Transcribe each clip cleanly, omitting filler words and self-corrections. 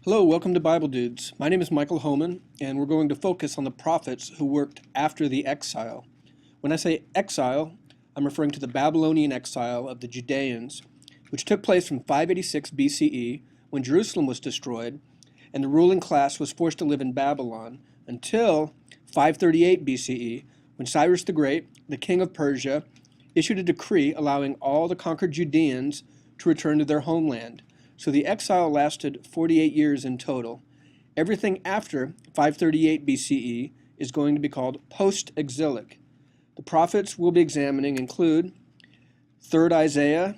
Hello, welcome to BibleDudes. My name is Michael Homan, and we're going to focus on the prophets who worked after the exile. When I say exile, I'm referring to the Babylonian exile of the Judeans, which took place from 586 BCE, when Jerusalem was destroyed, and the ruling class was forced to live in Babylon, until 538 BCE, when Cyrus the Great, the king of Persia, issued a decree allowing all the conquered Judeans to return to their homeland. So the exile lasted 48 years in total. Everything after 538 BCE is going to be called Post-Exilic. The prophets we'll be examining include 3rd Isaiah,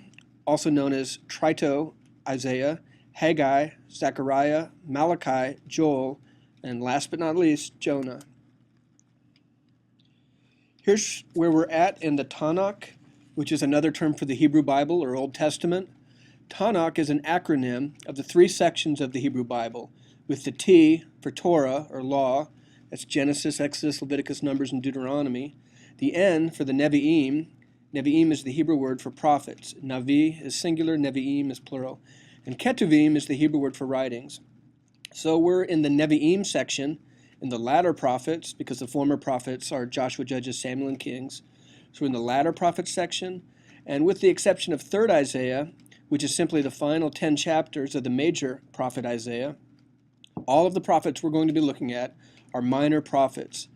also known as Trito-Isaiah, Haggai, Zechariah, Malachi, Joel, and last but not least, Jonah. Here's where we're at in the Tanakh, which is another term for the Hebrew Bible or Old Testament. Tanakh is an acronym of the three sections of the Hebrew Bible, with the T for Torah, or law, that's Genesis, Exodus, Leviticus, Numbers, and Deuteronomy, the N for the Nevi'im. Nevi'im is the Hebrew word for prophets. Navi is singular, Nevi'im is plural. And Ketuvim is the Hebrew word for writings. So we're in the Nevi'im section, in the latter prophets, because the former prophets are Joshua, Judges, Samuel, and Kings. So we're in the latter prophets section, and with the exception of 3rd Isaiah, which is simply the final 10 chapters of the major prophet Isaiah, all of the prophets we're going to be looking at are minor prophets.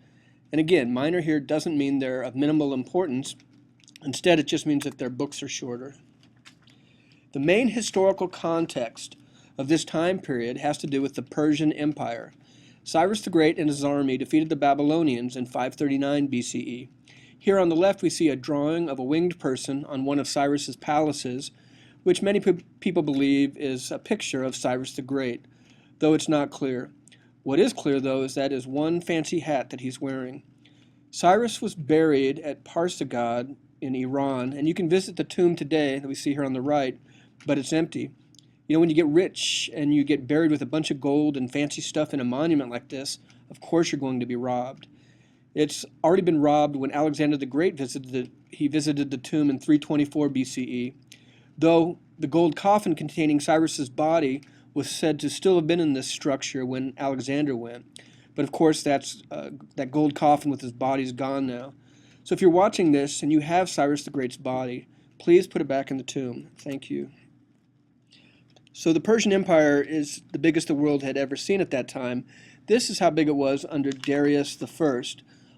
And again, minor here doesn't mean they're of minimal importance. Instead, it just means that their books are shorter. The main historical context of this time period has to do with the Persian Empire. Cyrus the Great and his army defeated the Babylonians in 539 BCE. Here on the left, we see a drawing of a winged person on one of Cyrus's palaces, which many people believe is a picture of Cyrus the Great, though it's not clear. What is clear, though, is that is one fancy hat that he's wearing. Cyrus was buried at Parsegad in Iran, and you can visit the tomb today that we see here on the right, but it's empty. You know, when you get rich and you get buried with a bunch of gold and fancy stuff in a monument like this, of course you're going to be robbed. It's already been robbed when Alexander the Great visited the tomb in 324 BCE. Though the gold coffin containing Cyrus's body was said to still have been in this structure when Alexander went. But of course, that gold coffin with his body is gone now. So if you're watching this and you have Cyrus the Great's body, please put it back in the tomb. Thank you. So the Persian Empire is the biggest the world had ever seen at that time. This is how big it was under Darius I.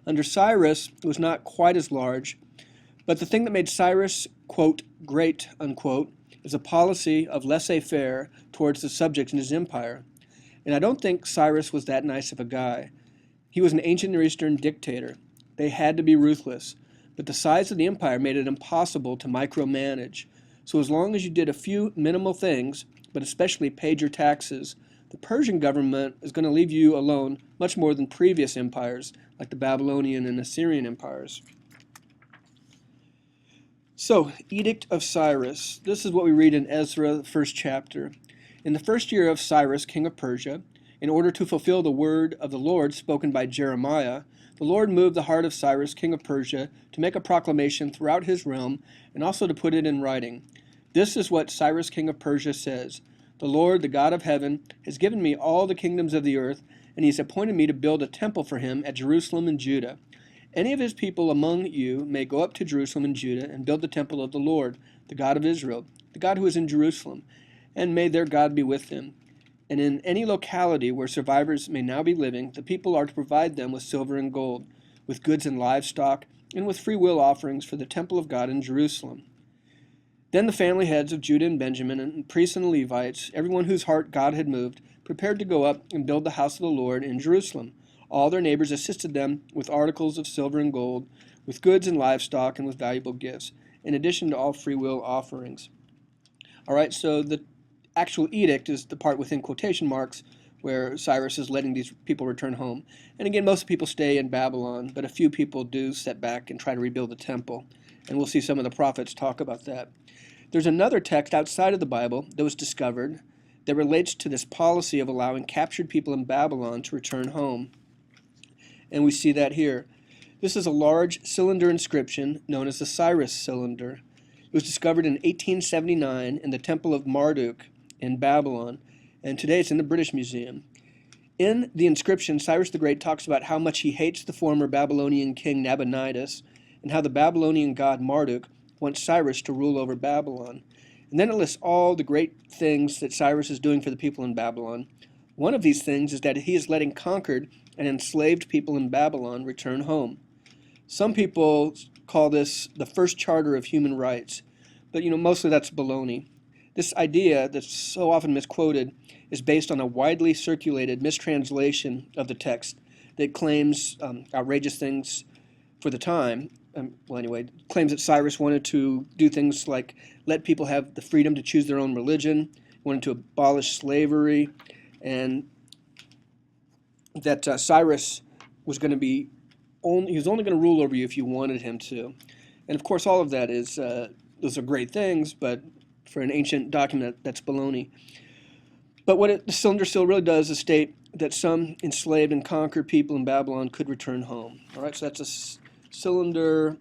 Under Cyrus, it was not quite as large, but the thing that made Cyrus, quote, great, unquote, is a policy of laissez-faire towards the subjects in his empire. And I don't think Cyrus was that nice of a guy. He was an ancient Near Eastern dictator. They had to be ruthless, but the size of the empire made it impossible to micromanage. So as long as you did a few minimal things, but especially paid your taxes, the Persian government is going to leave you alone much more than previous empires, like the Babylonian and Assyrian empires. So, Edict of Cyrus. This is what we read in Ezra, the first chapter. In the first year of Cyrus, king of Persia, in order to fulfill the word of the Lord spoken by Jeremiah, the Lord moved the heart of Cyrus, king of Persia, to make a proclamation throughout his realm, and also to put it in writing. This is what Cyrus, king of Persia, says: The Lord, the God of heaven, has given me all the kingdoms of the earth, and he has appointed me to build a temple for him at Jerusalem and Judah. Any of his people among you may go up to Jerusalem and Judah and build the temple of the Lord, the God of Israel, the God who is in Jerusalem, and may their God be with them. And in any locality where survivors may now be living, the people are to provide them with silver and gold, with goods and livestock, and with free will offerings for the temple of God in Jerusalem. Then the family heads of Judah and Benjamin, and priests and Levites, everyone whose heart God had moved, prepared to go up and build the house of the Lord in Jerusalem. All their neighbors assisted them with articles of silver and gold, with goods and livestock, and with valuable gifts, in addition to all free will offerings. All right, so the actual edict is the part within quotation marks where Cyrus is letting these people return home. And again, most people stay in Babylon, but a few people do step back and try to rebuild the temple. And we'll see some of the prophets talk about that. There's another text outside of the Bible that was discovered that relates to this policy of allowing captured people in Babylon to return home. And we see that here. This is a large cylinder inscription known as the Cyrus cylinder. It was discovered in 1879 in the Temple of Marduk in Babylon, and today it's in the British Museum. In the inscription, Cyrus the Great talks about how much he hates the former Babylonian king Nabonidus, and how the Babylonian god Marduk wants Cyrus to rule over Babylon. And then it lists all the great things that Cyrus is doing for the people in Babylon. One of these things is that he is letting conquered and enslaved people in Babylon return home. Some people call this the first charter of human rights, but mostly that's baloney. This idea that's so often misquoted is based on a widely circulated mistranslation of the text that claims outrageous things for the time. Claims that Cyrus wanted to do things like let people have the freedom to choose their own religion, wanted to abolish slavery, and that Cyrus was going to be he was only going to rule over you if you wanted him to. And of course, all of that is those are great things, but for an ancient document, that's baloney. But what the cylinder seal really does is state that some enslaved and conquered people in Babylon could return home. All right, so that's a cylinder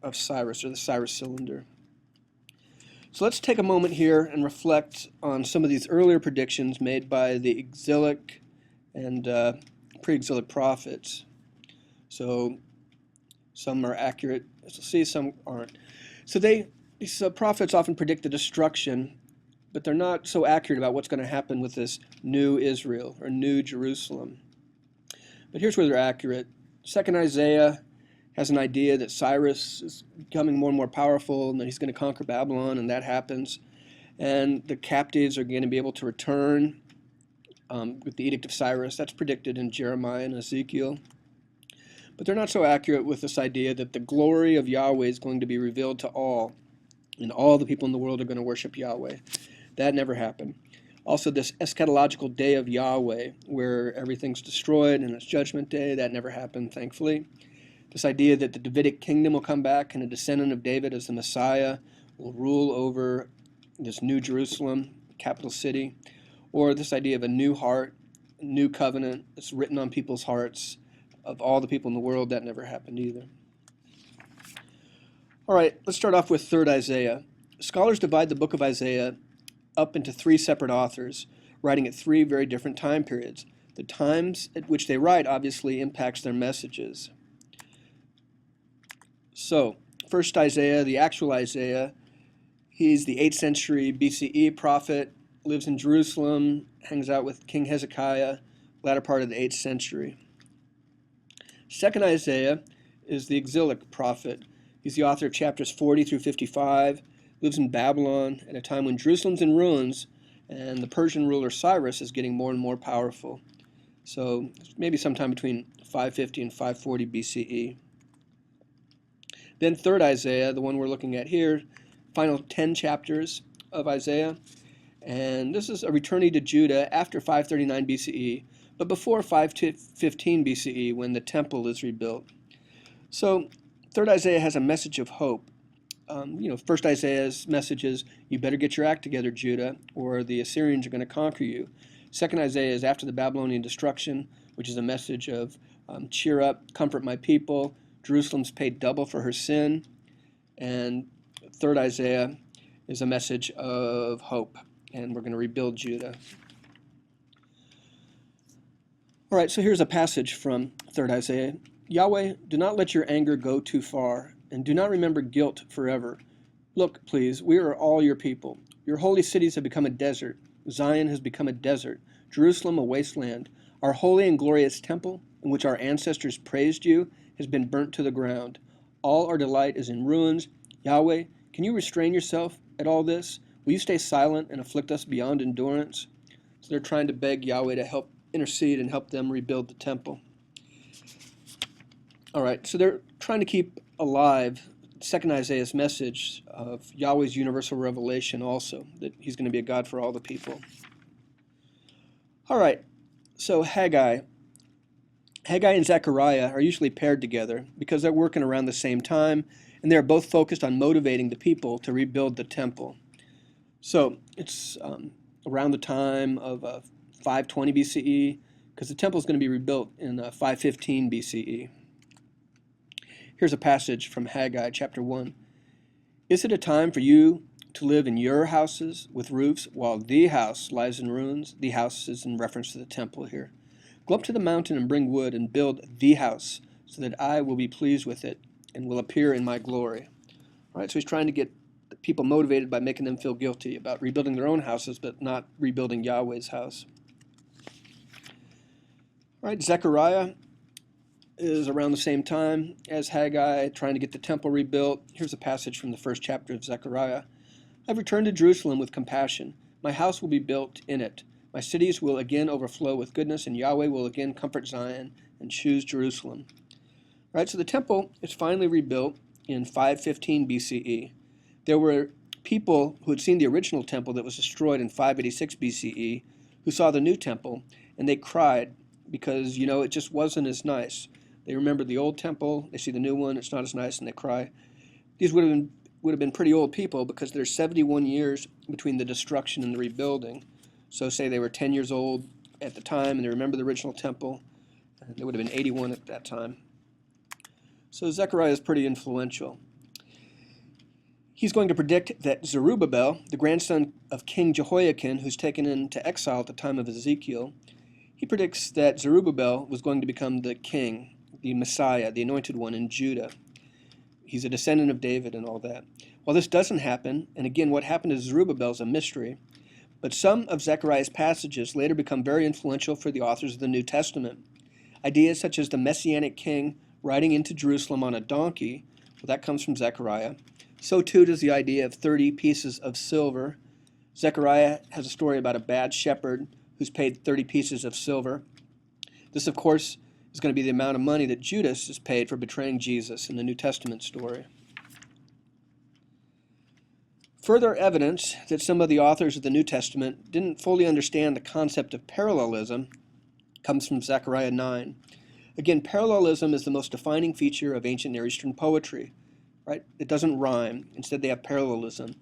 of Cyrus, or the Cyrus cylinder. So let's take a moment here and reflect on some of these earlier predictions made by the exilic and pre-exilic prophets. So some are accurate, as we'll see, some aren't. So these prophets often predict the destruction, but they're not so accurate about what's going to happen with this new Israel or new Jerusalem. But here's where they're accurate. 2nd Isaiah has an idea that Cyrus is becoming more and more powerful and that he's going to conquer Babylon, and that happens. And the captives are going to be able to return with the Edict of Cyrus. That's predicted in Jeremiah and Ezekiel. But they're not so accurate with this idea that the glory of Yahweh is going to be revealed to all, and all the people in the world are going to worship Yahweh. That never happened. Also, this eschatological day of Yahweh, where everything's destroyed and it's Judgment Day, that never happened, thankfully. This idea that the Davidic kingdom will come back and a descendant of David as the Messiah will rule over this new Jerusalem, capital city, or this idea of a new heart, a new covenant that's written on people's hearts of all the people in the world, that never happened either. All right, let's start off with 3rd Isaiah. Scholars divide the book of Isaiah up into 3 separate authors, writing at 3 very different time periods. The times at which they write obviously impacts their messages. So, 1st Isaiah, the actual Isaiah, he's the 8th century BCE prophet, lives in Jerusalem, hangs out with King Hezekiah, latter part of the 8th century. 2nd Isaiah is the exilic prophet. He's the author of chapters 40 through 55, lives in Babylon at a time when Jerusalem's in ruins and the Persian ruler Cyrus is getting more and more powerful. So maybe sometime between 550 and 540 BCE. Then 3rd Isaiah, the one we're looking at here, final 10 chapters of Isaiah. And this is a returning to Judah after 539 BCE, but before 515 BCE when the temple is rebuilt. So 3rd Isaiah has a message of hope. 1st Isaiah's message is, you better get your act together, Judah, or the Assyrians are going to conquer you. 2nd Isaiah is after the Babylonian destruction, which is a message of cheer up, comfort my people, Jerusalem's paid double for her sin. And 3rd Isaiah is a message of hope, and we're going to rebuild Judah. All right, so here's a passage from 3rd Isaiah. Yahweh, do not let your anger go too far, and do not remember guilt forever. Look, please, we are all your people. Your holy cities have become a desert. Zion has become a desert. Jerusalem a wasteland. Our holy and glorious temple, in which our ancestors praised you, has been burnt to the ground. All our delight is in ruins. Yahweh, can you restrain yourself at all this? Will you stay silent and afflict us beyond endurance? So they're trying to beg Yahweh to help intercede and help them rebuild the temple. All right, so they're trying to keep alive 2nd Isaiah's message of Yahweh's universal revelation also, that he's going to be a God for all the people. All right, so Haggai and Zechariah are usually paired together because they're working around the same time, and they're both focused on motivating the people to rebuild the temple. So it's around the time of 520 BCE, because the temple is going to be rebuilt in 515 BCE. Here's a passage from Haggai chapter 1. Is it a time for you to live in your houses with roofs, while the house lies in ruins. The house is in reference to the temple here. Go up to the mountain and bring wood and build the house, so that I will be pleased with it and will appear in my glory. All right, so he's trying to get people motivated by making them feel guilty about rebuilding their own houses, but not rebuilding Yahweh's house. All right, Zechariah is around the same time as Haggai, trying to get the temple rebuilt. Here's a passage from the first chapter of Zechariah. I've returned to Jerusalem with compassion. My house will be built in it. My cities will again overflow with goodness, and Yahweh will again comfort Zion and choose Jerusalem. All right, so the temple is finally rebuilt in 515 BCE. There were people who had seen the original temple that was destroyed in 586 BCE who saw the new temple, and they cried because, it just wasn't as nice. They remember the old temple, they see the new one, it's not as nice, and they cry. These would have been pretty old people because there's 71 years between the destruction and the rebuilding. So say they were 10 years old at the time and they remember the original temple, and they would have been 81 at that time. So Zechariah is pretty influential. He's going to predict that Zerubbabel, the grandson of King Jehoiakim, who's taken into exile at the time of Ezekiel, he predicts that Zerubbabel was going to become the king, the Messiah, the anointed one in Judah. He's a descendant of David and all that. Well, this doesn't happen, and again, what happened to Zerubbabel is a mystery, but some of Zechariah's passages later become very influential for the authors of the New Testament. Ideas such as the Messianic king riding into Jerusalem on a donkey, well, that comes from Zechariah. So too does the idea of 30 pieces of silver. Zechariah has a story about a bad shepherd who's paid 30 pieces of silver. This, of course, is going to be the amount of money that Judas is paid for betraying Jesus in the New Testament story. Further evidence that some of the authors of the New Testament didn't fully understand the concept of parallelism comes from Zechariah 9. Again, parallelism is the most defining feature of ancient Near Eastern poetry, right? It doesn't rhyme. Instead, they have parallelism.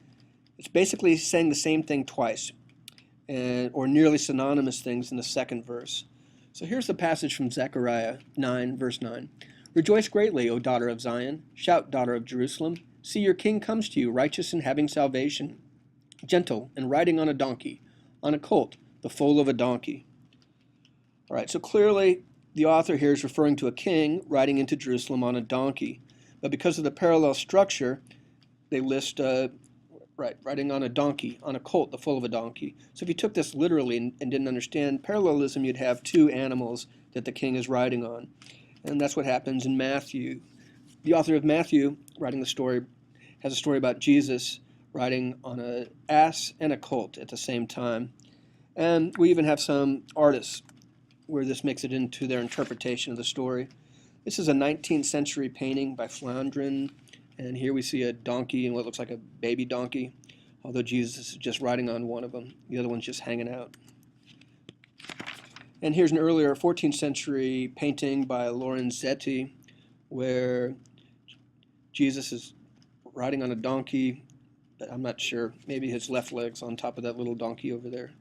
It's basically saying the same thing twice, or nearly synonymous things in the second verse. So here's the passage from Zechariah 9, verse 9. Rejoice greatly, O daughter of Zion. Shout, daughter of Jerusalem. See, your king comes to you, righteous and having salvation, gentle and riding on a donkey, on a colt, the foal of a donkey. All right, so clearly the author here is referring to a king riding into Jerusalem on a donkey. But because of the parallel structure, they list riding on a donkey, on a colt, the foal of a donkey. So if you took this literally and didn't understand parallelism, you'd have two animals that the king is riding on. And that's what happens in Matthew. The author of Matthew, writing the story, has a story about Jesus riding on an ass and a colt at the same time. And we even have some artists where this makes it into their interpretation of the story. This is a 19th century painting by Flandrin, and here we see a donkey and what looks like a baby donkey, although Jesus is just riding on one of them. The other one's just hanging out. And here's an earlier 14th century painting by Lorenzetti where Jesus is riding on a donkey. I'm not sure. Maybe his left leg's on top of that little donkey over there.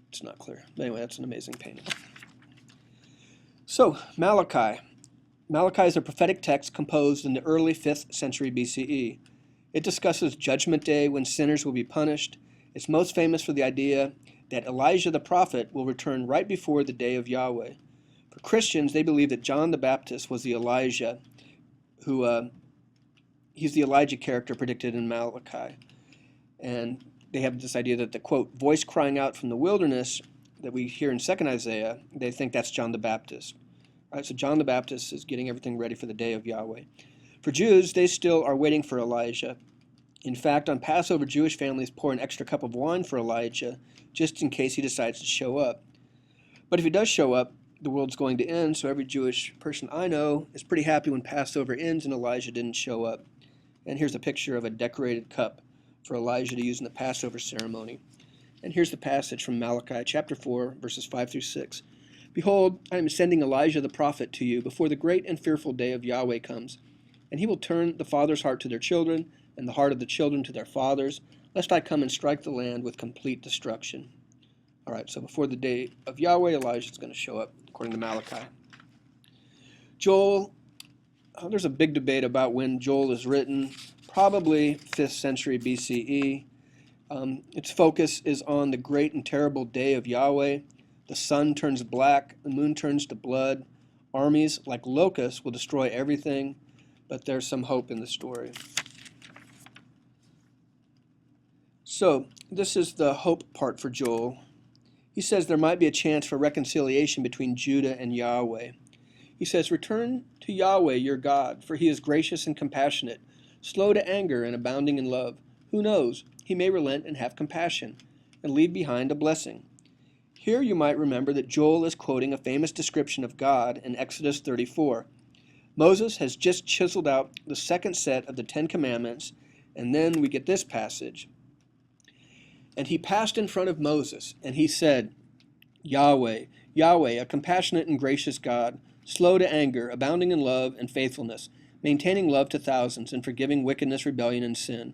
It's not clear. But anyway, that's an amazing painting. So, Malachi. Malachi is a prophetic text composed in the early 5th century BCE. It discusses Judgment Day when sinners will be punished. It's most famous for the idea that Elijah the prophet will return right before the day of Yahweh. For Christians, they believe that John the Baptist was the Elijah who he's the Elijah character predicted in Malachi. And they have this idea that the, quote, voice crying out from the wilderness that we hear in 2nd Isaiah, they think that's John the Baptist. All right, so John the Baptist is getting everything ready for the day of Yahweh. For Jews, they still are waiting for Elijah. In fact, on Passover, Jewish families pour an extra cup of wine for Elijah just in case he decides to show up. But if he does show up, the world's going to end, so every Jewish person I know is pretty happy when Passover ends and Elijah didn't show up. And here's a picture of a decorated cup for Elijah to use in the Passover ceremony. And here's the passage from Malachi chapter 4, verses 5 through 6. Behold, I am sending Elijah the prophet to you before the great and fearful day of Yahweh comes. And he will turn the father's heart to their children, and the heart of the children to their fathers, lest I come and strike the land with complete destruction. All right, so before the day of Yahweh, Elijah is going to show up, according to Malachi. Joel, there's a big debate about when Joel is written, probably 5th century BCE. Its focus is on the great and terrible day of Yahweh. The sun turns black, the moon turns to blood. Armies like locusts will destroy everything, but there's some hope in the story. So, this is the hope part for Joel. He says there might be a chance for reconciliation between Judah and Yahweh. He says, "Return to Yahweh your God, for he is gracious and compassionate, slow to anger and abounding in love. Who knows, he may relent and have compassion, and leave behind a blessing." Here you might remember that Joel is quoting a famous description of God in Exodus 34. Moses has just chiseled out the second set of the Ten Commandments, and then we get this passage. "And he passed in front of Moses, and he said, Yahweh, Yahweh, a compassionate and gracious God, slow to anger, abounding in love and faithfulness, maintaining love to thousands, and forgiving wickedness, rebellion, and sin."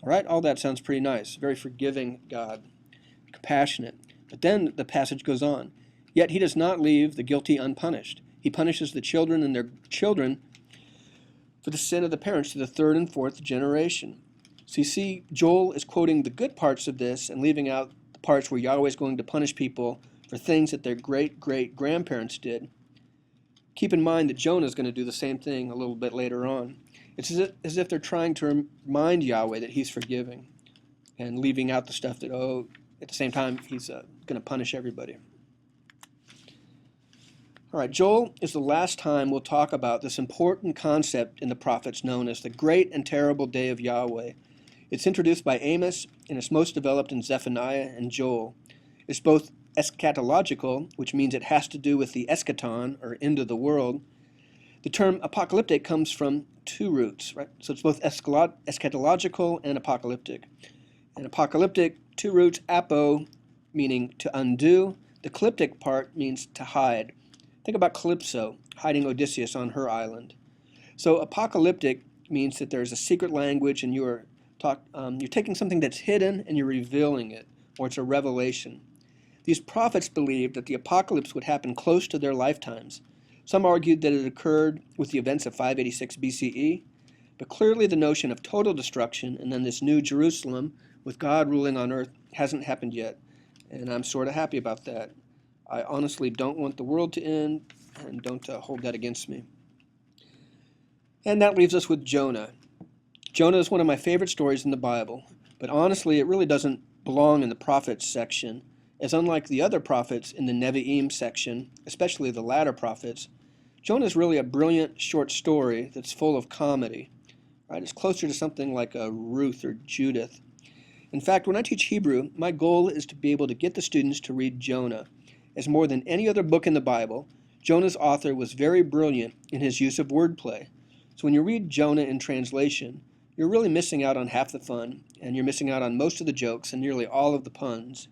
All right, all that sounds pretty nice. Very forgiving God, compassionate. But then the passage goes on. "Yet he does not leave the guilty unpunished. He punishes the children and their children for the sin of the parents to the third and fourth generation." So you see, Joel is quoting the good parts of this and leaving out the parts where Yahweh is going to punish people for things that their great-great-grandparents did. Keep in mind that Jonah is going to do the same thing a little bit later on. It's as if they're trying to remind Yahweh that he's forgiving and leaving out the stuff that, at the same time, he's going to punish everybody. All right, Joel is the last time we'll talk about this important concept in the prophets known as the great and terrible day of Yahweh. It's introduced by Amos, and it's most developed in Zephaniah and Joel. It's both eschatological, which means it has to do with the eschaton, or end of the world. The term apocalyptic comes from two roots, right? So it's both eschatological and apocalyptic. And apocalyptic, two roots, apo, meaning to undo. The calyptic part means to hide. Think about Calypso, hiding Odysseus on her island. So apocalyptic means that there's a secret language and you're taking something that's hidden and you're revealing it, or it's a revelation. These prophets believed that the apocalypse would happen close to their lifetimes. Some argued that it occurred with the events of 586 BCE, but clearly the notion of total destruction and then this new Jerusalem with God ruling on earth hasn't happened yet, and I'm sort of happy about that. I honestly don't want the world to end, and don't hold that against me. And that leaves us with Jonah. Jonah is one of my favorite stories in the Bible, but honestly it really doesn't belong in the prophets section, as unlike the other prophets in the Nevi'im section, especially the latter prophets, Jonah is really a brilliant short story that's full of comedy. Right? It's closer to something like a Ruth or Judith. In fact, when I teach Hebrew, my goal is to be able to get the students to read Jonah. As more than any other book in the Bible, Jonah's author was very brilliant in his use of wordplay. So when you read Jonah in translation, you're really missing out on half the fun, and you're missing out on most of the jokes and nearly all of the puns.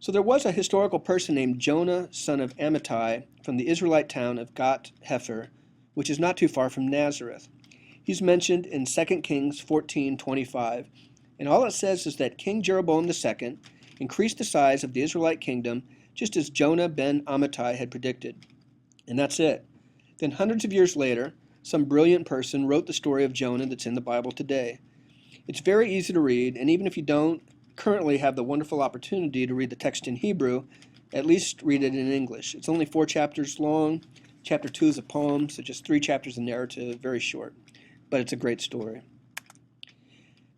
So there was a historical person named Jonah, son of Amittai, from the Israelite town of Gat-Hefer, which is not too far from Nazareth. He's mentioned in 2 Kings 14:25, and all it says is that King Jeroboam II increased the size of the Israelite kingdom just as Jonah ben Amittai had predicted. And that's it. Then hundreds of years later, some brilliant person wrote the story of Jonah that's in the Bible today. It's very easy to read, and even if you don't currently have the wonderful opportunity to read the text in Hebrew, at least read it in English. It's only 4 chapters long. Chapter 2 is a poem, so just 3 chapters of narrative, very short. But it's a great story.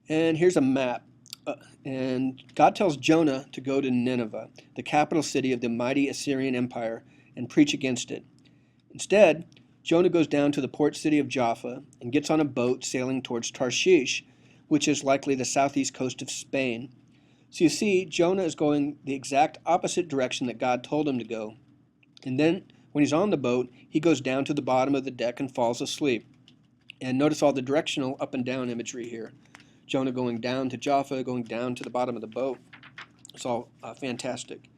And here's a map. And God tells Jonah to go to Nineveh, the capital city of the mighty Assyrian Empire, and preach against it. Instead, Jonah goes down to the port city of Jaffa and gets on a boat sailing towards Tarshish, which is likely the southeast coast of Spain. So you see, Jonah is going the exact opposite direction that God told him to go. And then, when he's on the boat, he goes down to the bottom of the deck and falls asleep. And notice all the directional up and down imagery here. Jonah going down to Jaffa, going down to the bottom of the boat. It's all fantastic.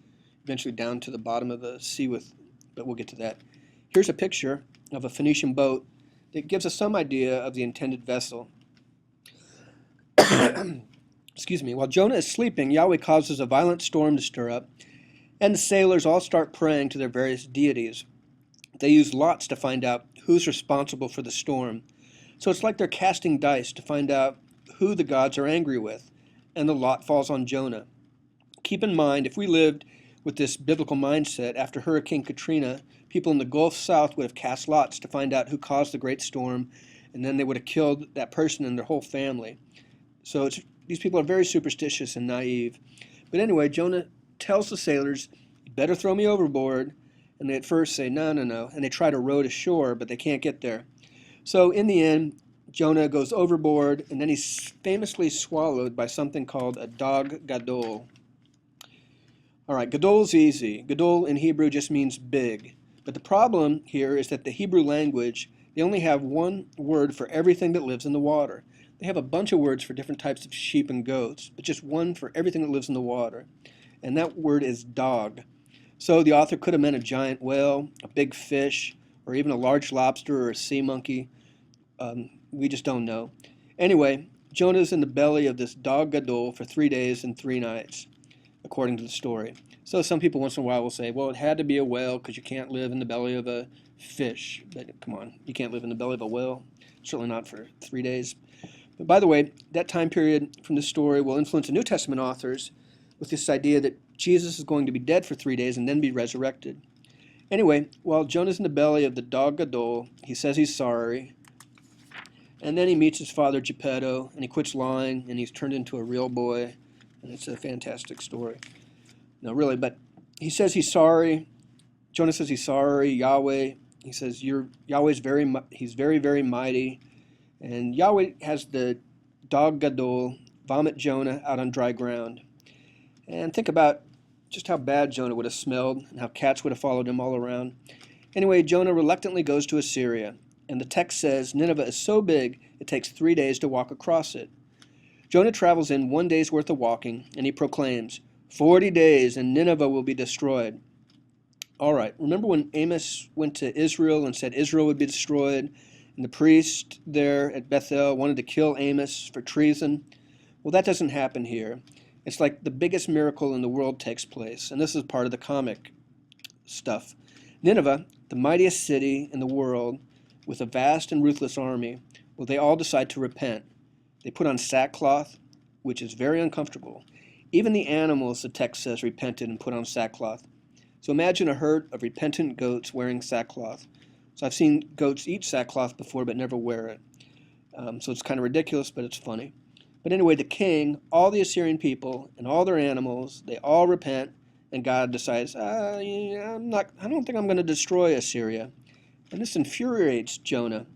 Eventually down to the bottom of the sea but we'll get to that. Here's a picture of a Phoenician boat that gives us some idea of the intended vessel. Excuse me. While Jonah is sleeping, Yahweh causes a violent storm to stir up, and the sailors all start praying to their various deities. They use lots to find out who's responsible for the storm. So it's like they're casting dice to find out who the gods are angry with. and the lot falls on Jonah. Keep in mind, if we lived with this biblical mindset after Hurricane Katrina, people in the Gulf South would have cast lots to find out who caused the great storm, and then they would have killed that person and their whole family. So these people are very superstitious and naive. But anyway, Jonah tells the sailors, "You better throw me overboard." And they at first say, "No, no, no." And they try to row to shore, but they can't get there. So in the end, Jonah goes overboard, and then he's famously swallowed by something called a dog gadol. All right, gadol's easy. Gadol in Hebrew just means big. But the problem here is that the Hebrew language, they only have one word for everything that lives in the water. They have a bunch of words for different types of sheep and goats, but just one for everything that lives in the water. And that word is dog. So the author could have meant a giant whale, a big fish, or even a large lobster or a sea monkey. We just don't know. Anyway, Jonah's in the belly of this dog gadol for 3 days and 3 nights, according to the story. So some people once in a while will say, well, it had to be a whale because you can't live in the belly of a fish. But come on, you can't live in the belly of a whale. Certainly not for 3 days. But by the way, that time period from this story will influence the New Testament authors with this idea that Jesus is going to be dead for 3 days and then be resurrected. Anyway, while Jonah's in the belly of the dog gadol, he says he's sorry. And then he meets his father Geppetto, and he quits lying, and he's turned into a real boy. And it's a fantastic story. No, really, but he says he's sorry. Jonah says he's sorry. Yahweh, he says, Yahweh's he's very, very mighty. And Yahweh has the dog gadol vomit Jonah out on dry ground. And think about just how bad Jonah would have smelled and how cats would have followed him all around. Anyway, Jonah reluctantly goes to Assyria. And the text says Nineveh is so big it takes 3 days to walk across it. Jonah travels in 1 day's worth of walking, and he proclaims, 40 days and Nineveh will be destroyed. All right, remember when Amos went to Israel and said Israel would be destroyed, and the priest there at Bethel wanted to kill Amos for treason? Well, that doesn't happen here. It's like the biggest miracle in the world takes place, and this is part of the comic stuff. Nineveh, the mightiest city in the world, with a vast and ruthless army, well, they all decide to repent. They put on sackcloth, which is very uncomfortable. Even the animals, the text says, repented and put on sackcloth. So imagine a herd of repentant goats wearing sackcloth. So I've seen goats eat sackcloth before but never wear it. So it's kind of ridiculous, but it's funny. But anyway, the king, all the Assyrian people, and all their animals, they all repent, and God decides, I don't think I'm going to destroy Assyria. And this infuriates Jonah.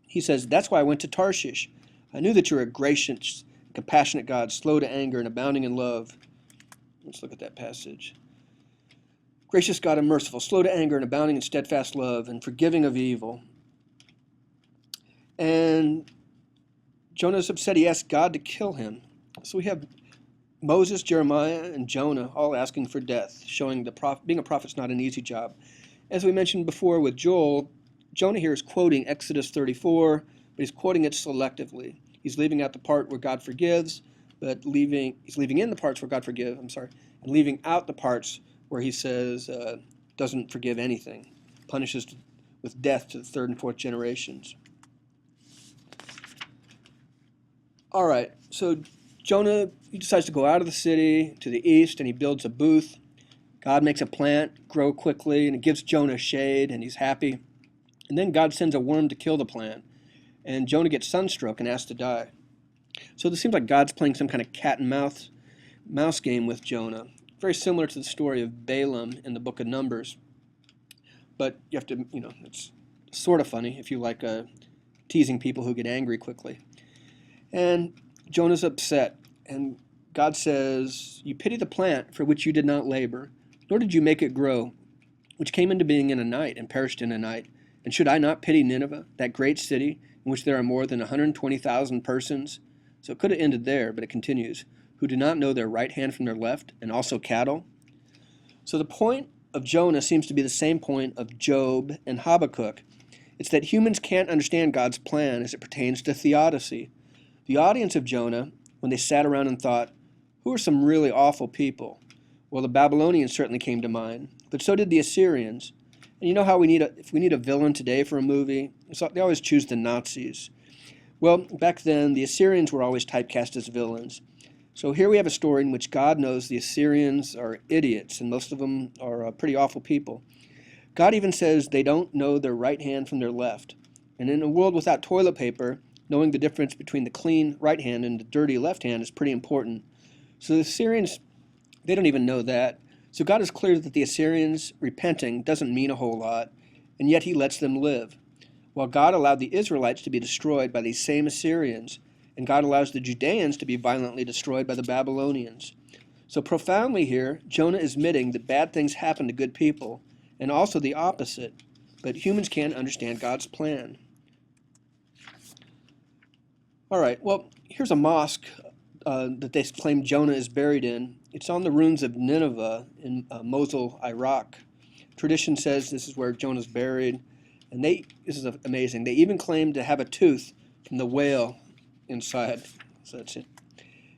He says, that's why I went to Tarshish. I knew that you're a gracious, compassionate God, slow to anger and abounding in love. Let's look at that passage. Gracious God and merciful, slow to anger and abounding in steadfast love and forgiving of evil. And Jonah's upset. He asked God to kill him. So we have Moses, Jeremiah, and Jonah all asking for death, showing being a prophet's not an easy job. As we mentioned before with Joel, Jonah here is quoting Exodus 34, but he's quoting it selectively. He's leaving out the part where God forgives, but he's leaving in the parts where God forgives, and leaving out the parts where he says doesn't forgive anything, punishes with death to the 3rd and 4th generations. All right, so Jonah, he decides to go out of the city to the east, and he builds a booth. God makes a plant grow quickly, and it gives Jonah shade, and he's happy. And then God sends a worm to kill the plant, and Jonah gets sunstroke and has to die. So it seems like God's playing some kind of cat and mouse game with Jonah, very similar to the story of Balaam in the book of Numbers. But you have to, it's sort of funny if you like teasing people who get angry quickly. And Jonah's upset, and God says, you pity the plant for which you did not labor, nor did you make it grow, which came into being in a night and perished in a night. And should I not pity Nineveh, that great city, in which there are more than 120,000 persons? So it could have ended there, but it continues, who do not know their right hand from their left, and also cattle? So the point of Jonah seems to be the same point of Job and Habakkuk. It's that humans can't understand God's plan as it pertains to theodicy. The audience of Jonah, when they sat around and thought, who are some really awful people? Well, the Babylonians certainly came to mind, but so did the Assyrians. And you know how if we need a villain today for a movie, they always choose the Nazis. Well, back then, the Assyrians were always typecast as villains. So here we have a story in which God knows the Assyrians are idiots, and most of them are pretty awful people. God even says they don't know their right hand from their left. And in a world without toilet paper, knowing the difference between the clean right hand and the dirty left hand is pretty important. So the Assyrians, they don't even know that. So God is clear that the Assyrians repenting doesn't mean a whole lot, and yet he lets them live. While God allowed the Israelites to be destroyed by these same Assyrians, and God allows the Judeans to be violently destroyed by the Babylonians. So profoundly here, Jonah is admitting that bad things happen to good people, and also the opposite, but humans can't understand God's plan. All right, well, here's a mosque that they claim Jonah is buried in. It's on the ruins of Nineveh in Mosul, Iraq. Tradition says this is where Jonah's buried, and this is amazing, they even claim to have a tooth from the whale inside. So that's it.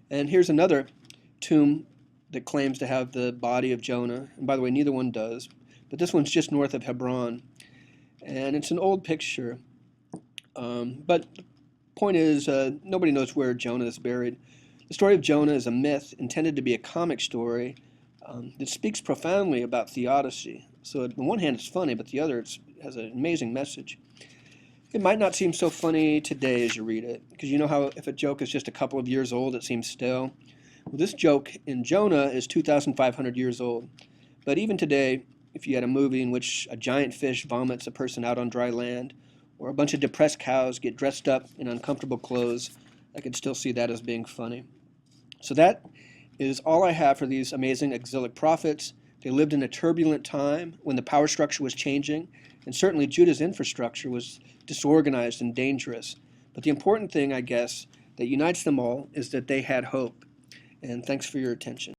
And here's another tomb that claims to have the body of Jonah, and by the way, neither one does, but this one's just north of Hebron, and it's an old picture, but the point is, nobody knows where Jonah is buried. The story of Jonah is a myth intended to be a comic story that speaks profoundly about theodicy. So on the one hand it's funny, but the other it has an amazing message. It might not seem so funny today as you read it, because you know how if a joke is just a couple of years old, it seems stale? Well, this joke in Jonah is 2,500 years old. But even today, if you had a movie in which a giant fish vomits a person out on dry land, or a bunch of depressed cows get dressed up in uncomfortable clothes, I could still see that as being funny. So that is all I have for these amazing exilic prophets. They lived in a turbulent time when the power structure was changing, and certainly Judah's infrastructure was disorganized and dangerous. But the important thing, I guess, that unites them all is that they had hope. And thanks for your attention.